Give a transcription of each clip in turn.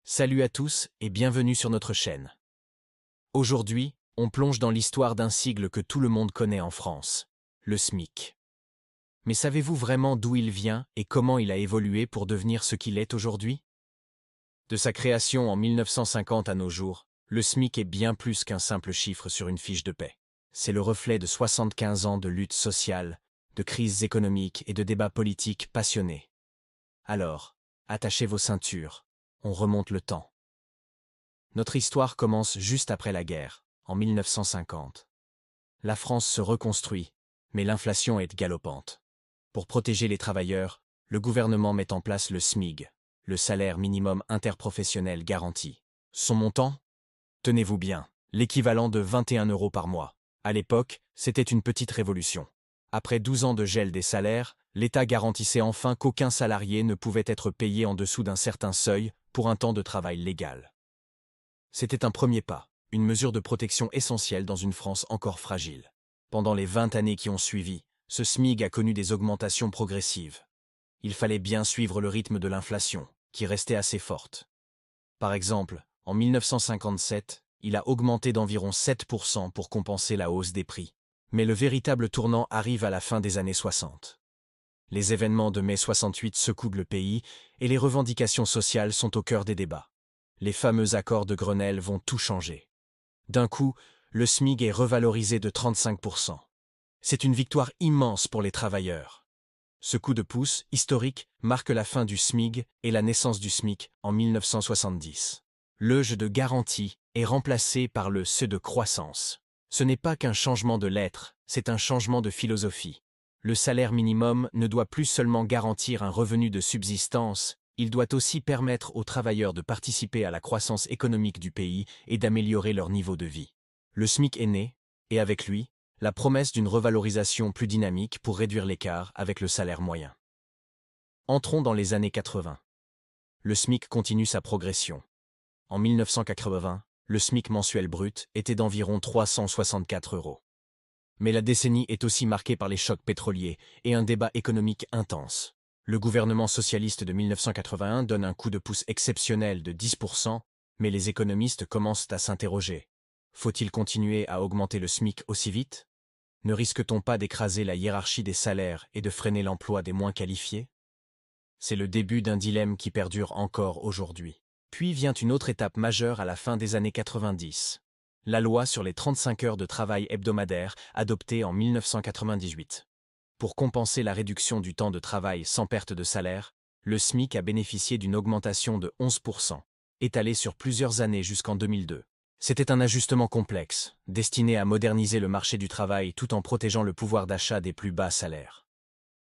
Salut à tous et bienvenue sur notre chaîne. Aujourd'hui, on plonge dans l'histoire d'un sigle que tout le monde connaît en France, le SMIC. Mais savez-vous vraiment d'où il vient et comment il a évolué pour devenir ce qu'il est aujourd'hui? De sa création en 1950 à nos jours, le SMIC est bien plus qu'un simple chiffre sur une fiche de paie. C'est le reflet de 75 ans de lutte sociale, de crises économiques et de débats politiques passionnés. Alors, attachez vos ceintures. On remonte le temps. Notre histoire commence juste après la guerre, en 1950. La France se reconstruit, mais l'inflation est galopante. Pour protéger les travailleurs, le gouvernement met en place le SMIG, le salaire minimum interprofessionnel garanti. Son montant? Tenez-vous bien, l'équivalent de 21 € par mois. À l'époque, c'était une petite révolution. Après 12 ans de gel des salaires, l'État garantissait enfin qu'aucun salarié ne pouvait être payé en dessous d'un certain seuil pour un temps de travail légal. C'était un premier pas, une mesure de protection essentielle dans une France encore fragile. Pendant les 20 années qui ont suivi, ce SMIG a connu des augmentations progressives. Il fallait bien suivre le rythme de l'inflation, qui restait assez forte. Par exemple, en 1957, il a augmenté d'environ 7% pour compenser la hausse des prix. Mais le véritable tournant arrive à la fin des années 60. Les événements de mai 68 secouent le pays et les revendications sociales sont au cœur des débats. Les fameux accords de Grenelle vont tout changer. D'un coup, le SMIG est revalorisé de 35%. C'est une victoire immense pour les travailleurs. Ce coup de pouce, historique, marque la fin du SMIG et la naissance du SMIC en 1970. Le G de garantie est remplacé par le C de croissance. Ce n'est pas qu'un changement de lettres, c'est un changement de philosophie. Le salaire minimum ne doit plus seulement garantir un revenu de subsistance, il doit aussi permettre aux travailleurs de participer à la croissance économique du pays et d'améliorer leur niveau de vie. Le SMIC est né, et avec lui, la promesse d'une revalorisation plus dynamique pour réduire l'écart avec le salaire moyen. Entrons dans les années 80. Le SMIC continue sa progression. En 1980, le SMIC mensuel brut était d'environ 364 €. Mais la décennie est aussi marquée par les chocs pétroliers et un débat économique intense. Le gouvernement socialiste de 1981 donne un coup de pouce exceptionnel de 10%, mais les économistes commencent à s'interroger. Faut-il continuer à augmenter le SMIC aussi vite? Ne risque-t-on pas d'écraser la hiérarchie des salaires et de freiner l'emploi des moins qualifiés? C'est le début d'un dilemme qui perdure encore aujourd'hui. Puis vient une autre étape majeure à la fin des années 90. La loi sur les 35 heures de travail hebdomadaire, adoptée en 1998. Pour compenser la réduction du temps de travail sans perte de salaire, le SMIC a bénéficié d'une augmentation de 11%, étalée sur plusieurs années jusqu'en 2002. C'était un ajustement complexe, destiné à moderniser le marché du travail tout en protégeant le pouvoir d'achat des plus bas salaires.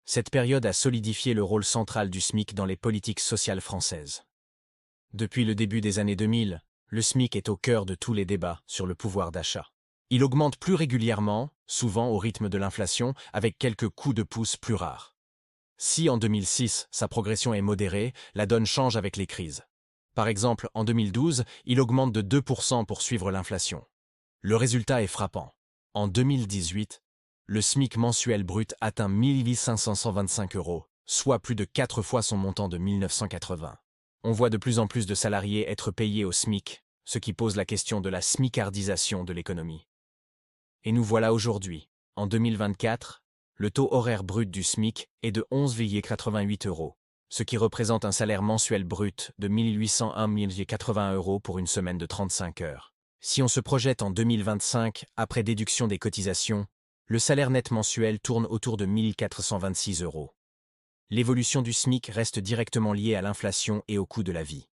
Cette période a solidifié le rôle central du SMIC dans les politiques sociales françaises. Depuis le début des années 2000, le SMIC est au cœur de tous les débats sur le pouvoir d'achat. Il augmente plus régulièrement, souvent au rythme de l'inflation, avec quelques coups de pouce plus rares. Si en 2006, sa progression est modérée, la donne change avec les crises. Par exemple, en 2012, il augmente de 2% pour suivre l'inflation. Le résultat est frappant. En 2018, le SMIC mensuel brut atteint 1 525 €, soit plus de 4 fois son montant de 1980. On voit de plus en plus de salariés être payés au SMIC, ce qui pose la question de la smicardisation de l'économie. Et nous voilà aujourd'hui, en 2024, le taux horaire brut du SMIC est de 11,88 €, ce qui représente un salaire mensuel brut de 1801,80 € pour une semaine de 35 heures. Si on se projette en 2025, après déduction des cotisations, le salaire net mensuel tourne autour de 1426 €. L'évolution du SMIC reste directement liée à l'inflation et au coût de la vie.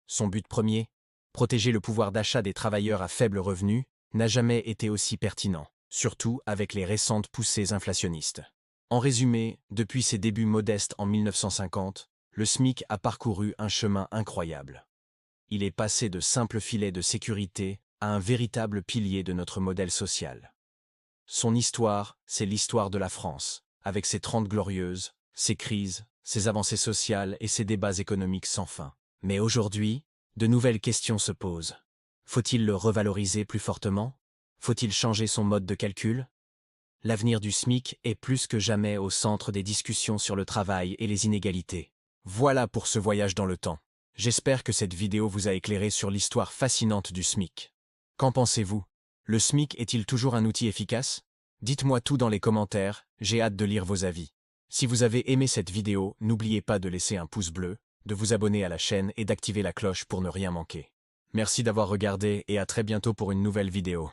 Son but premier, protéger le pouvoir d'achat des travailleurs à faible revenu, n'a jamais été aussi pertinent, surtout avec les récentes poussées inflationnistes. En résumé, depuis ses débuts modestes en 1950, le SMIC a parcouru un chemin incroyable. Il est passé de simple filet de sécurité à un véritable pilier de notre modèle social. Son histoire, c'est l'histoire de la France, avec ses 30 glorieuses, ses crises, ses avancées sociales et ses débats économiques sans fin. Mais aujourd'hui, de nouvelles questions se posent. Faut-il le revaloriser plus fortement? Faut-il changer son mode de calcul? L'avenir du SMIC est plus que jamais au centre des discussions sur le travail et les inégalités. Voilà pour ce voyage dans le temps. J'espère que cette vidéo vous a éclairé sur l'histoire fascinante du SMIC. Qu'en pensez-vous? Le SMIC est-il toujours un outil efficace? Dites-moi tout dans les commentaires, j'ai hâte de lire vos avis. Si vous avez aimé cette vidéo, n'oubliez pas de laisser un pouce bleu, de vous abonner à la chaîne et d'activer la cloche pour ne rien manquer. Merci d'avoir regardé et à très bientôt pour une nouvelle vidéo.